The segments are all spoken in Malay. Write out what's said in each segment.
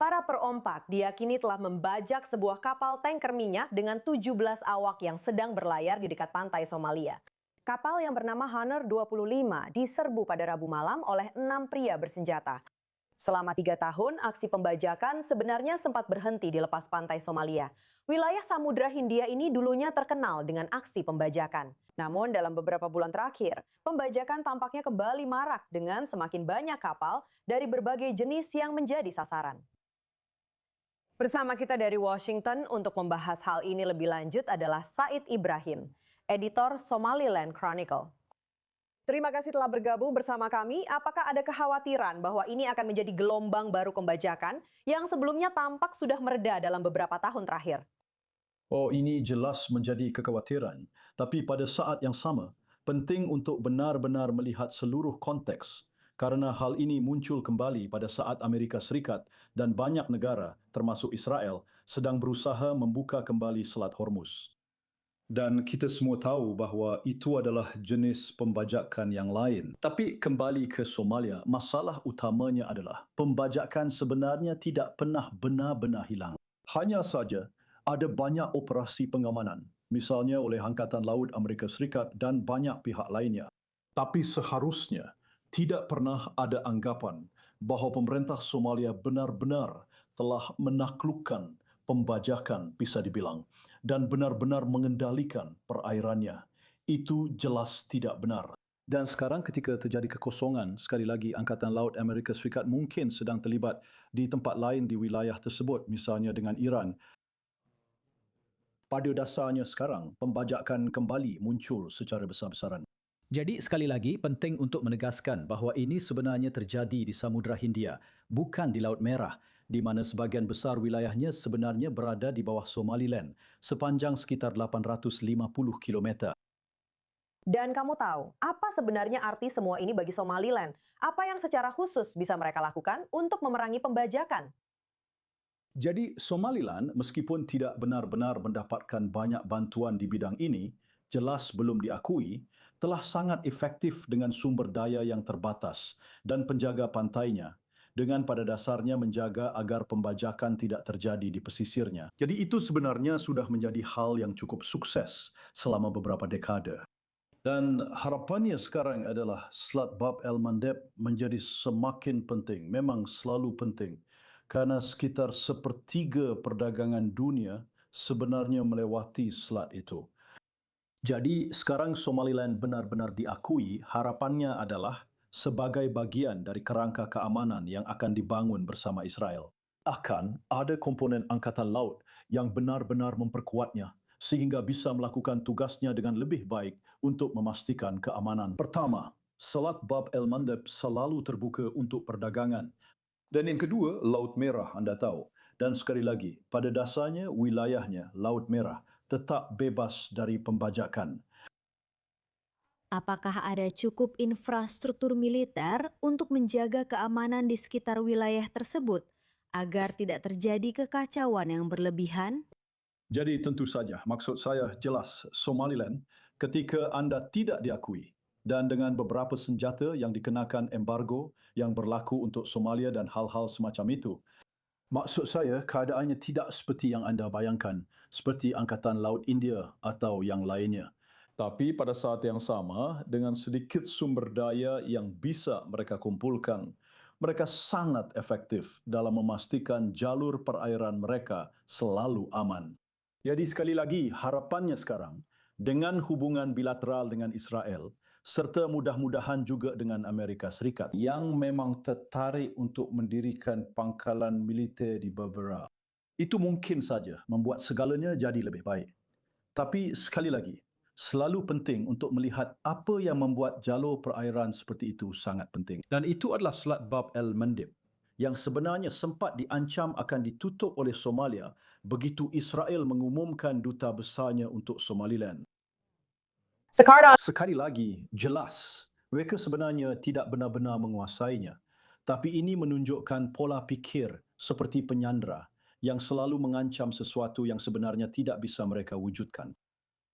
Para perompak diyakini telah membajak sebuah kapal tanker minyak dengan 17 awak yang sedang berlayar di dekat pantai Somalia. Kapal yang bernama Honor 25 diserbu pada Rabu malam oleh 6 pria bersenjata. Selama 3 tahun, aksi pembajakan sebenarnya sempat berhenti di lepas pantai Somalia. Wilayah Samudra Hindia ini dulunya terkenal dengan aksi pembajakan. Namun dalam beberapa bulan terakhir, pembajakan tampaknya kembali marak dengan semakin banyak kapal dari berbagai jenis yang menjadi sasaran. Bersama kita dari Washington untuk membahas hal ini lebih lanjut adalah Said Ibrahim, editor Somaliland Chronicle. Terima kasih telah bergabung bersama kami. Apakah ada kekhawatiran bahwa ini akan menjadi gelombang baru pembajakan yang sebelumnya tampak sudah mereda dalam beberapa tahun terakhir? Oh, ini jelas menjadi kekhawatiran. Tapi pada saat yang sama, penting untuk benar-benar melihat seluruh konteks karena hal ini muncul kembali pada saat Amerika Serikat dan banyak negara, termasuk Israel, sedang berusaha membuka kembali Selat Hormuz. Dan kita semua tahu bahawa itu adalah jenis pembajakan yang lain. Tapi kembali ke Somalia, masalah utamanya adalah pembajakan sebenarnya tidak pernah benar-benar hilang. Hanya saja ada banyak operasi pengamanan, misalnya oleh Angkatan Laut Amerika Serikat dan banyak pihak lainnya. Tapi seharusnya tidak pernah ada anggapan bahawa pemerintah Somalia benar-benar telah menaklukkan pembajakan, bisa dibilang, dan benar-benar mengendalikan perairannya. Itu jelas tidak benar. Dan sekarang ketika terjadi kekosongan, sekali lagi Angkatan Laut Amerika Serikat mungkin sedang terlibat di tempat lain di wilayah tersebut, misalnya dengan Iran. Pada dasarnya sekarang, pembajakan kembali muncul secara besar-besaran. Jadi sekali lagi penting untuk menegaskan bahawa ini sebenarnya terjadi di Samudra Hindia, bukan di Laut Merah, di mana sebahagian besar wilayahnya sebenarnya berada di bawah Somaliland, sepanjang sekitar 850 kilometer. Dan kamu tahu, apa sebenarnya arti semua ini bagi Somaliland? Apa yang secara khusus bisa mereka lakukan untuk memerangi pembajakan? Jadi Somaliland meskipun tidak benar-benar mendapatkan banyak bantuan di bidang ini, jelas belum diakui, telah sangat efektif dengan sumber daya yang terbatas dan penjaga pantainya, dengan pada dasarnya menjaga agar pembajakan tidak terjadi di pesisirnya. Jadi itu sebenarnya sudah menjadi hal yang cukup sukses selama beberapa dekade. Dan harapannya sekarang adalah Selat Bab el-Mandeb menjadi semakin penting, memang selalu penting, karena sekitar sepertiga perdagangan dunia sebenarnya melewati selat itu. Jadi sekarang Somaliland benar-benar diakui, harapannya adalah sebagai bagian dari kerangka keamanan yang akan dibangun bersama Israel. Akan ada komponen angkatan laut yang benar-benar memperkuatnya sehingga bisa melakukan tugasnya dengan lebih baik untuk memastikan keamanan. Pertama, Selat Bab el-Mandeb selalu terbuka untuk perdagangan. Dan yang kedua, Laut Merah, anda tahu. Dan sekali lagi, pada dasarnya wilayahnya, Laut Merah, tetap bebas dari pembajakan. Apakah ada cukup infrastruktur militer untuk menjaga keamanan di sekitar wilayah tersebut agar tidak terjadi kekacauan yang berlebihan? Jadi tentu saja, maksud saya jelas Somaliland ketika anda tidak diakui dan dengan beberapa senjata yang dikenakan embargo yang berlaku untuk Somalia dan hal-hal semacam itu. Maksud saya keadaannya tidak seperti yang anda bayangkan, seperti Angkatan Laut India atau yang lainnya. Tapi pada saat yang sama, dengan sedikit sumber daya yang bisa mereka kumpulkan, mereka sangat efektif dalam memastikan jalur perairan mereka selalu aman. Jadi sekali lagi, harapannya sekarang, dengan hubungan bilateral dengan Israel, serta mudah-mudahan juga dengan Amerika Serikat, yang memang tertarik untuk mendirikan pangkalan militer di Berbera, itu mungkin saja membuat segalanya jadi lebih baik. Tapi sekali lagi, selalu penting untuk melihat apa yang membuat jalur perairan seperti itu sangat penting. Dan itu adalah Selat Bab el-Mandeb, yang sebenarnya sempat diancam akan ditutup oleh Somalia begitu Israel mengumumkan duta besarnya untuk Somaliland. Sekali lagi, jelas mereka sebenarnya tidak benar-benar menguasainya. Tapi ini menunjukkan pola pikir seperti penyandera yang selalu mengancam sesuatu yang sebenarnya tidak bisa mereka wujudkan.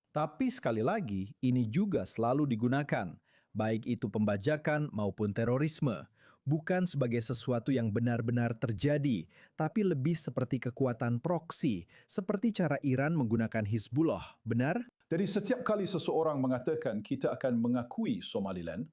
Tapi sekali lagi, ini juga selalu digunakan, baik itu pembajakan maupun terorisme, bukan sebagai sesuatu yang benar-benar terjadi, tapi lebih seperti kekuatan proksi, seperti cara Iran menggunakan Hizbullah, benar? Jadi setiap kali seseorang mengatakan kita akan mengakui Somaliland,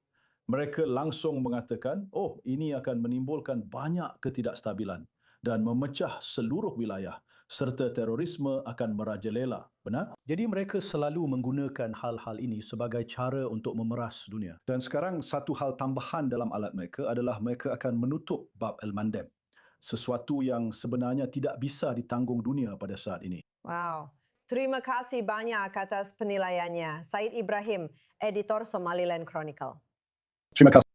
mereka langsung mengatakan, oh ini akan menimbulkan banyak ketidakstabilan dan memecah seluruh wilayah serta terorisme akan merajalela, benar? Jadi mereka selalu menggunakan hal-hal ini sebagai cara untuk memeras dunia. Dan sekarang satu hal tambahan dalam alat mereka adalah mereka akan menutup Bab el-Mandeb, sesuatu yang sebenarnya tidak bisa ditanggung dunia pada saat ini. Wow. Terima kasih banyak atas penilaiannya. Said Ibrahim, editor Somaliland Chronicle. Terima kasih.